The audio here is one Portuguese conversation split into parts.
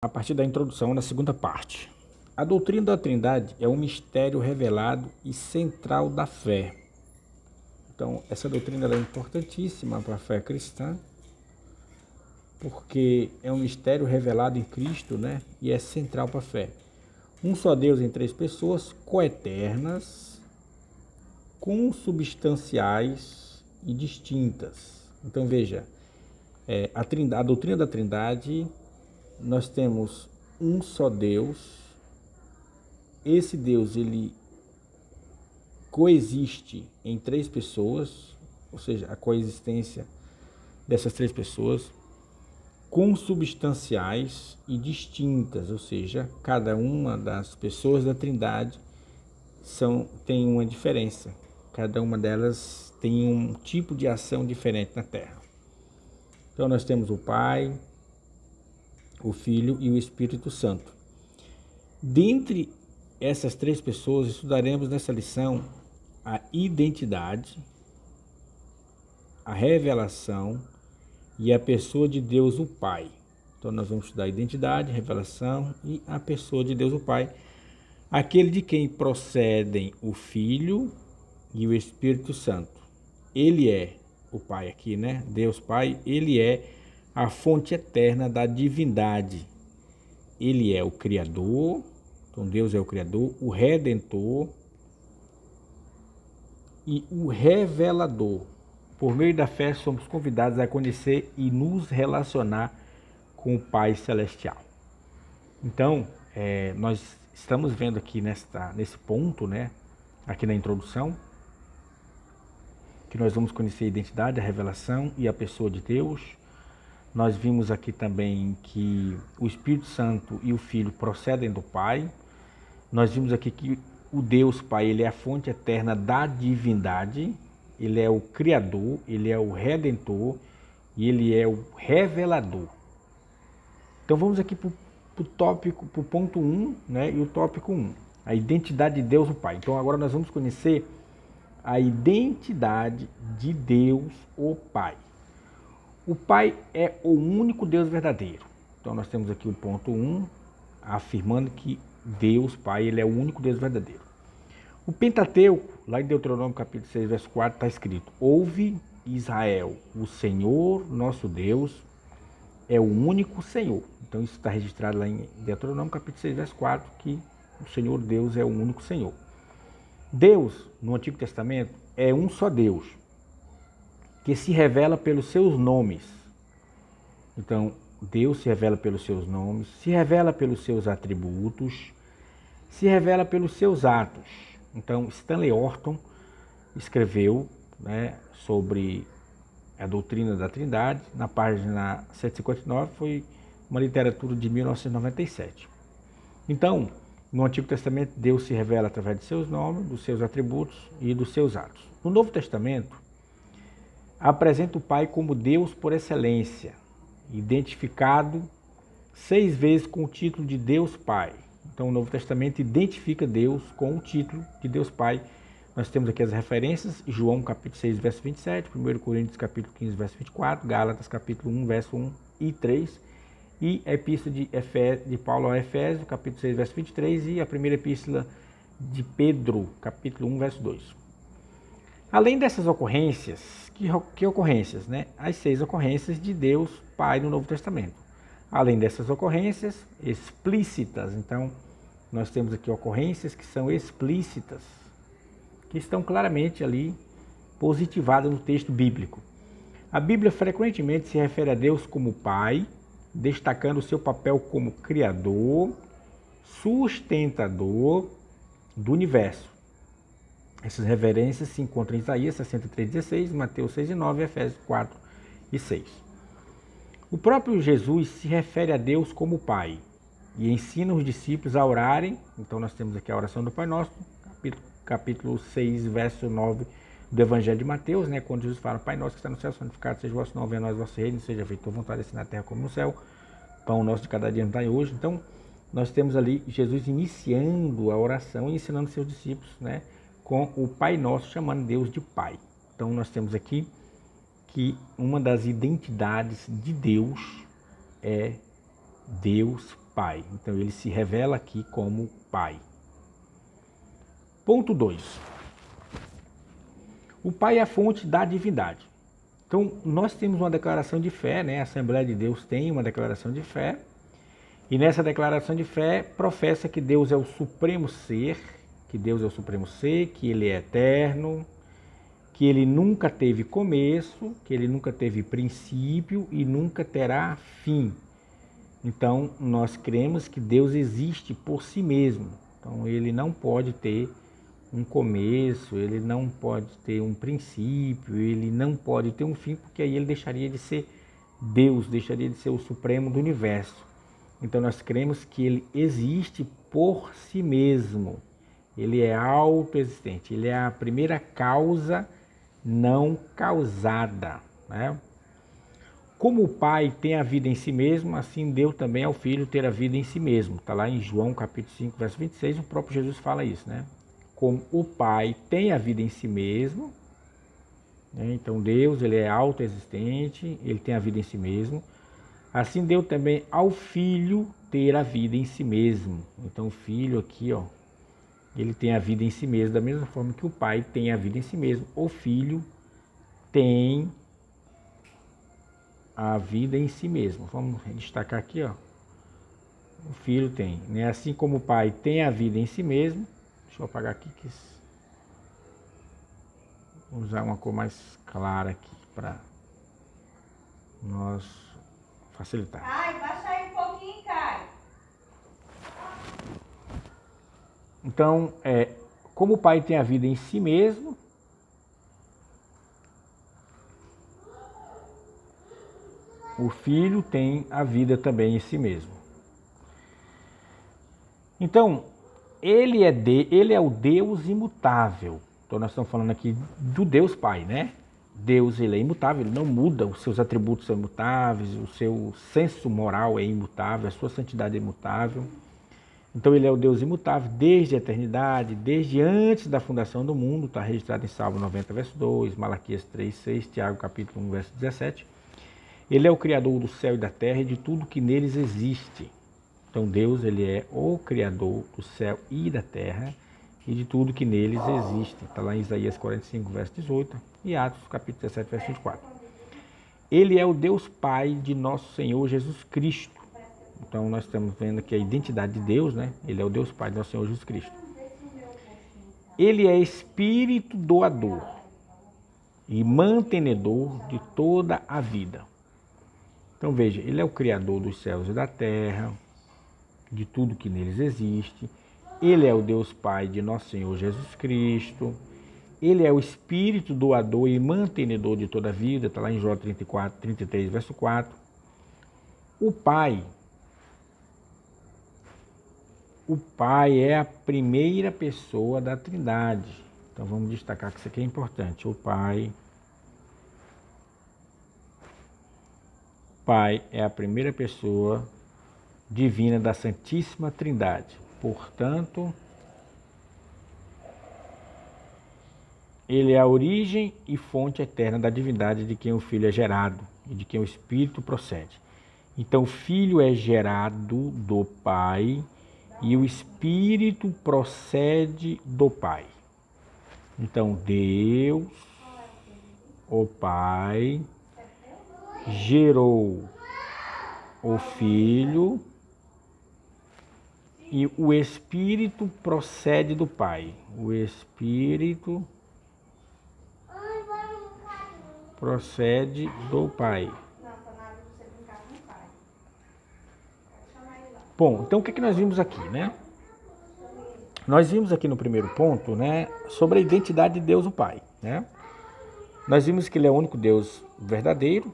A partir da introdução na segunda parte. A doutrina da Trindade é um mistério revelado e central da fé. Então, essa doutrina é importantíssima para a fé cristã, porque é um mistério revelado em Cristo, né? E é central para a fé. Um só Deus em três pessoas, coeternas, consubstanciais e distintas. Então, veja, a doutrina da Trindade, nós temos um só Deus. Esse Deus, ele coexiste em três pessoas, ou seja, a coexistência dessas três pessoas, consubstanciais e distintas, ou seja, cada uma das pessoas da Trindade tem uma diferença. Cada uma delas tem um tipo de ação diferente na Terra. Então nós temos o Pai, o Filho e o Espírito Santo. Dentre essas três pessoas, estudaremos nessa lição a identidade, a revelação e a pessoa de Deus o Pai. Então nós vamos estudar a identidade, a revelação e a pessoa de Deus o Pai, aquele de quem procedem o Filho e o Espírito Santo. Ele é o Pai aqui, né? Deus Pai, ele é a fonte eterna da divindade. Ele é o Criador, então Deus é o Criador, o Redentor e o Revelador. Por meio da fé somos convidados a conhecer e nos relacionar com o Pai Celestial. Então, nós estamos vendo aqui nesse ponto, né, aqui na introdução, que nós vamos conhecer a identidade, a revelação e a pessoa de Deus. Nós vimos aqui também que o Espírito Santo e o Filho procedem do Pai. Nós vimos aqui que o Deus Pai, ele é a fonte eterna da divindade, ele é o Criador, ele é o Redentor e ele é o Revelador. Então vamos aqui para o tópico, para o ponto 1, né, e o tópico 1, a identidade de Deus o Pai. Então agora nós vamos conhecer a identidade de Deus o Pai. O Pai é o único Deus verdadeiro. Então nós temos aqui o ponto 1, afirmando que Deus Pai, ele é o único Deus verdadeiro. O Pentateuco, lá em Deuteronômio capítulo 6, verso 4, está escrito: Ouve, Israel, o Senhor nosso Deus é o único Senhor. Então isso está registrado lá em Deuteronômio capítulo 6, verso 4, que o Senhor Deus é o único Senhor. Deus, no Antigo Testamento, é um só Deus, que se revela pelos seus nomes. Então, Deus se revela pelos seus nomes, se revela pelos seus atributos, se revela pelos seus atos. Então, Stanley Orton escreveu, né, sobre a doutrina da Trindade, na página 159, foi uma literatura de 1997. Então, no Antigo Testamento, Deus se revela através de seus nomes, dos seus atributos e dos seus atos. No Novo Testamento, apresenta o Pai como Deus por excelência, identificado 6 vezes com o título de Deus Pai. Então o Novo Testamento identifica Deus com o título de Deus Pai. Nós temos aqui as referências: João capítulo 6, verso 27, 1 Coríntios capítulo 15, verso 24, Gálatas capítulo 1, verso 1 e 3, e a epístola de Paulo ao Efésio, capítulo 6, verso 23, e a primeira epístola de Pedro, capítulo 1, verso 2. Além dessas ocorrências, que ocorrências, né? As 6 ocorrências de Deus Pai no Novo Testamento. Além dessas ocorrências explícitas, então nós temos aqui ocorrências que são explícitas, que estão claramente ali positivadas no texto bíblico. A Bíblia frequentemente se refere a Deus como Pai, destacando o seu papel como Criador, sustentador do universo. Essas referências se encontram em Isaías 63,16, Mateus 6,9 e Efésios 4 e 6. O próprio Jesus se refere a Deus como Pai e ensina os discípulos a orarem. Então nós temos aqui a oração do Pai Nosso, capítulo 6, verso 9 do Evangelho de Mateus, né, quando Jesus fala: Pai Nosso que está no céu, santificado seja o vosso nome, venha a nós o vosso reino, seja feita a tua vontade, assim na terra como no céu. Pão nosso de cada dia nos dai hoje. Então nós temos ali Jesus iniciando a oração e ensinando seus discípulos, né, com o Pai Nosso, chamando Deus de Pai. Então nós temos aqui que uma das identidades de Deus é Deus Pai. Então ele se revela aqui como Pai. Ponto 2. O Pai é a fonte da divindade. Então nós temos uma declaração de fé, né? A Assembleia de Deus tem uma declaração de fé. E nessa declaração de fé professa que Deus é o supremo ser, que ele é eterno, que ele nunca teve começo, que ele nunca teve princípio e nunca terá fim. Então, nós cremos que Deus existe por si mesmo. Então, ele não pode ter um começo, ele não pode ter um princípio, ele não pode ter um fim, porque aí ele deixaria de ser Deus, deixaria de ser o supremo do universo. Então, nós cremos que ele existe por si mesmo. Ele é autoexistente, ele é a primeira causa não causada, né? Como o Pai tem a vida em si mesmo, assim deu também ao Filho ter a vida em si mesmo. Está lá em João capítulo 5, verso 26, o próprio Jesus fala isso, né? Como o Pai tem a vida em si mesmo, né? Então Deus, ele é autoexistente, ele tem a vida em si mesmo. Assim deu também ao Filho ter a vida em si mesmo. Então o Filho aqui, ó, ele tem a vida em si mesmo, da mesma forma que o Pai tem a vida em si mesmo. O Filho tem a vida em si mesmo. Vamos destacar aqui, ó. O Filho tem, né? Assim como o Pai tem a vida em si mesmo. Deixa eu apagar aqui, que vou usar uma cor mais clara aqui para nós facilitar. Ai, baixa aí um pouquinho, Caio. Então, como o Pai tem a vida em si mesmo, o Filho tem a vida também em si mesmo. Então, ele é o Deus imutável. Então, nós estamos falando aqui do Deus Pai, né? Deus, ele é imutável, ele não muda, os seus atributos são imutáveis, o seu senso moral é imutável, a sua santidade é imutável. Então, ele é o Deus imutável desde a eternidade, desde antes da fundação do mundo, está registrado em Salmo 90, verso 2, Malaquias 3, 6, Tiago capítulo 1, verso 17. Ele é o Criador do céu e da terra e de tudo que neles existe. Então Deus, ele é o Criador do céu e da terra e de tudo que neles existe. Está lá em Isaías 45, verso 18 e Atos capítulo 17, verso 24. Ele é o Deus Pai de nosso Senhor Jesus Cristo. Então nós estamos vendo aqui a identidade de Deus, né? Ele é o Deus Pai de nosso Senhor Jesus Cristo. Ele é Espírito doador e mantenedor de toda a vida. Então veja, ele é o Criador dos céus e da terra, de tudo que neles existe. Ele é o Deus Pai de nosso Senhor Jesus Cristo. Ele é o Espírito doador e mantenedor de toda a vida. Está lá em Jó 34, 33, verso 4. O Pai é a primeira pessoa da Trindade. Então vamos destacar que isso aqui é importante. O Pai é a primeira pessoa divina da Santíssima Trindade. Portanto, ele é a origem e fonte eterna da divindade de quem o Filho é gerado e de quem o Espírito procede. Então, o Filho é gerado do Pai e o Espírito procede do Pai. Então, Deus, o Pai, gerou o Filho e o Espírito procede do Pai. O Espírito procede do Pai. Bom, então o que nós vimos aqui, né? Nós vimos aqui no primeiro ponto, né, sobre a identidade de Deus o Pai, né? Nós vimos que ele é o único Deus verdadeiro.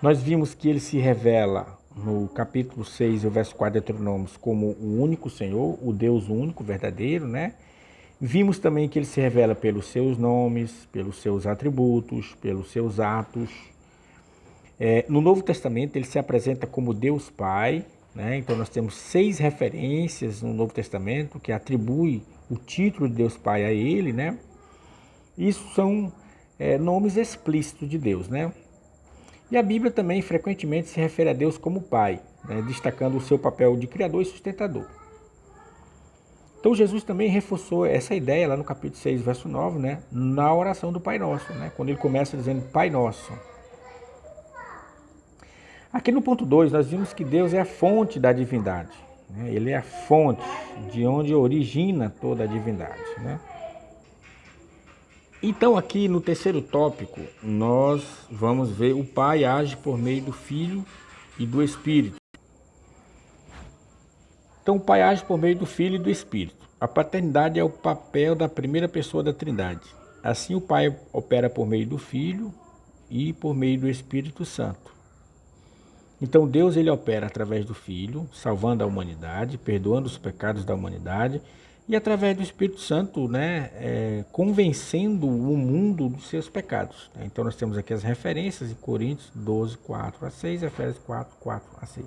Nós vimos que ele se revela no capítulo 6, o verso 4 de Deuteronômio, como o único Senhor, o Deus único, verdadeiro, né? Vimos também que ele se revela pelos seus nomes, pelos seus atributos, pelos seus atos. No Novo Testamento ele se apresenta como Deus Pai, né? Então nós temos 6 referências no Novo Testamento que atribui o título de Deus Pai a ele, né? Isso são nomes explícitos de Deus, né? E a Bíblia também frequentemente se refere a Deus como Pai. né, destacando o seu papel de criador e sustentador. Então Jesus também reforçou essa ideia lá no capítulo 6, verso 9, né, na oração do Pai Nosso, né, quando ele começa dizendo Pai Nosso. Aqui no ponto 2, nós vimos que Deus é a fonte da divindade, né, ele é a fonte de onde origina toda a divindade, né. Então aqui no terceiro tópico, nós vamos ver o Pai age por meio do Filho e do Espírito. Então o Pai age por meio do Filho e do Espírito. A paternidade é o papel da primeira pessoa da Trindade. Assim o Pai opera por meio do Filho e por meio do Espírito Santo. Então Deus ele opera através do Filho, salvando a humanidade, perdoando os pecados da humanidade, e através do Espírito Santo, né, convencendo o mundo dos seus pecados. Então nós temos aqui as referências em Coríntios 12, 4 a 6, Efésios 4, 4 a 6.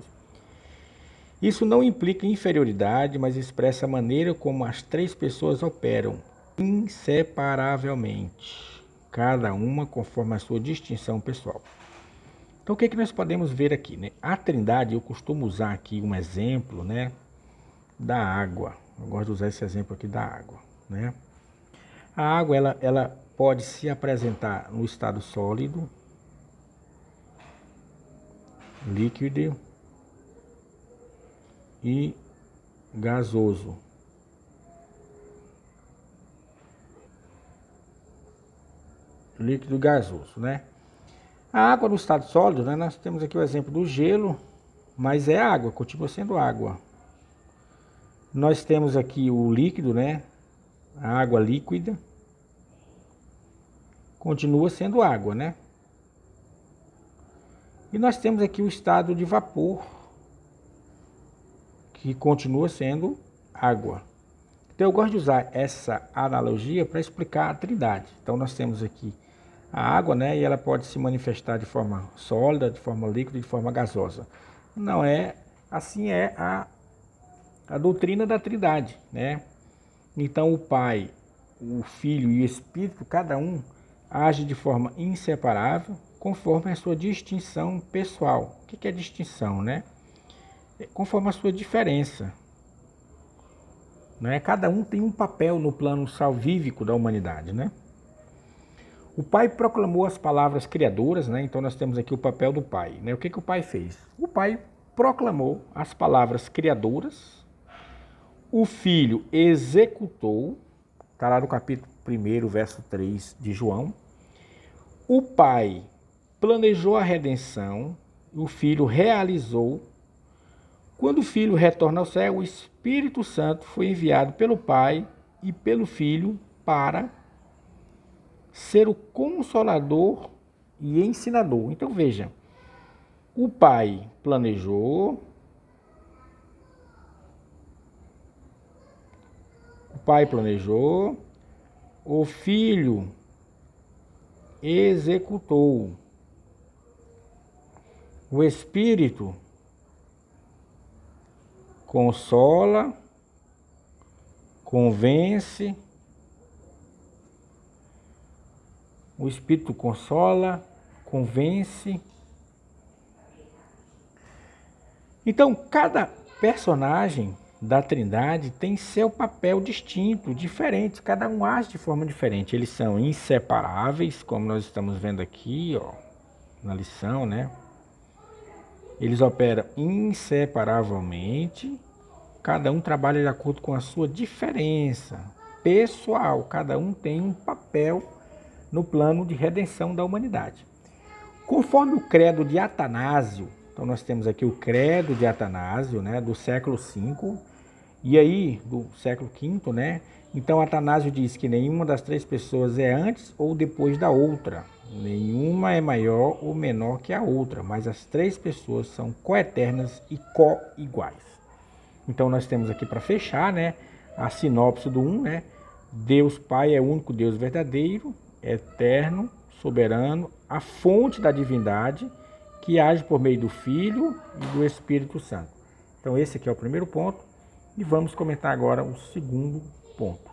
Isso não implica inferioridade, mas expressa a maneira como as três pessoas operam inseparavelmente, cada uma conforme a sua distinção pessoal. Então o que nós podemos ver aqui, né? A Trindade, eu costumo usar aqui um exemplo, né, da água. Eu gosto de usar esse exemplo aqui da água, né? A água ela pode se apresentar no estado sólido, líquido e gasoso. Líquido e gasoso, né? A água no estado sólido, né, nós temos aqui o exemplo do gelo, mas é água, continua sendo água. Nós temos aqui o líquido, né? A água líquida. Continua sendo água, né? E nós temos aqui o estado de vapor, que continua sendo água. Então eu gosto de usar essa analogia para explicar a Trindade. Então nós temos aqui a água, né? E ela pode se manifestar de forma sólida, de forma líquida, de forma gasosa. Não é assim é a doutrina da Trindade, né? Então o Pai, o Filho e o Espírito, cada um age de forma inseparável, conforme a sua distinção pessoal. O que é distinção, né? Conforme a sua diferença, né? Cada um tem um papel no plano salvífico da humanidade, né? O Pai proclamou as palavras criadoras, né? Então nós temos aqui o papel do Pai, né? O que o Pai fez? O Pai proclamou as palavras criadoras. O Filho executou, está lá no capítulo 1, verso 3 de João. O Pai planejou a redenção, o Filho realizou. Quando o Filho retorna ao céu, o Espírito Santo foi enviado pelo Pai e pelo Filho para ser o consolador e ensinador. Então veja, o Pai planejou, o Filho executou, o Espírito consola, convence. O Espírito consola, convence. Então, cada personagem da Trindade tem seu papel distinto, diferente. Cada um age de forma diferente. Eles são inseparáveis, como nós estamos vendo aqui, ó, na lição, né? Eles operam inseparavelmente. Cada um trabalha de acordo com a sua diferença pessoal. Cada um tem um papel no plano de redenção da humanidade. Conforme o credo de Atanásio, então nós temos aqui o credo de Atanásio, né, do século V, e aí do século V, né? Então Atanásio diz que nenhuma das três pessoas é antes ou depois da outra. Nenhuma é maior ou menor que a outra, mas as três pessoas são coeternas e co-iguais. Então nós temos aqui para fechar, né, a sinopse do 1, né? Deus Pai é o único Deus verdadeiro, eterno, soberano, a fonte da divindade, que age por meio do Filho e do Espírito Santo. Então esse aqui é o primeiro ponto e vamos comentar agora o segundo ponto.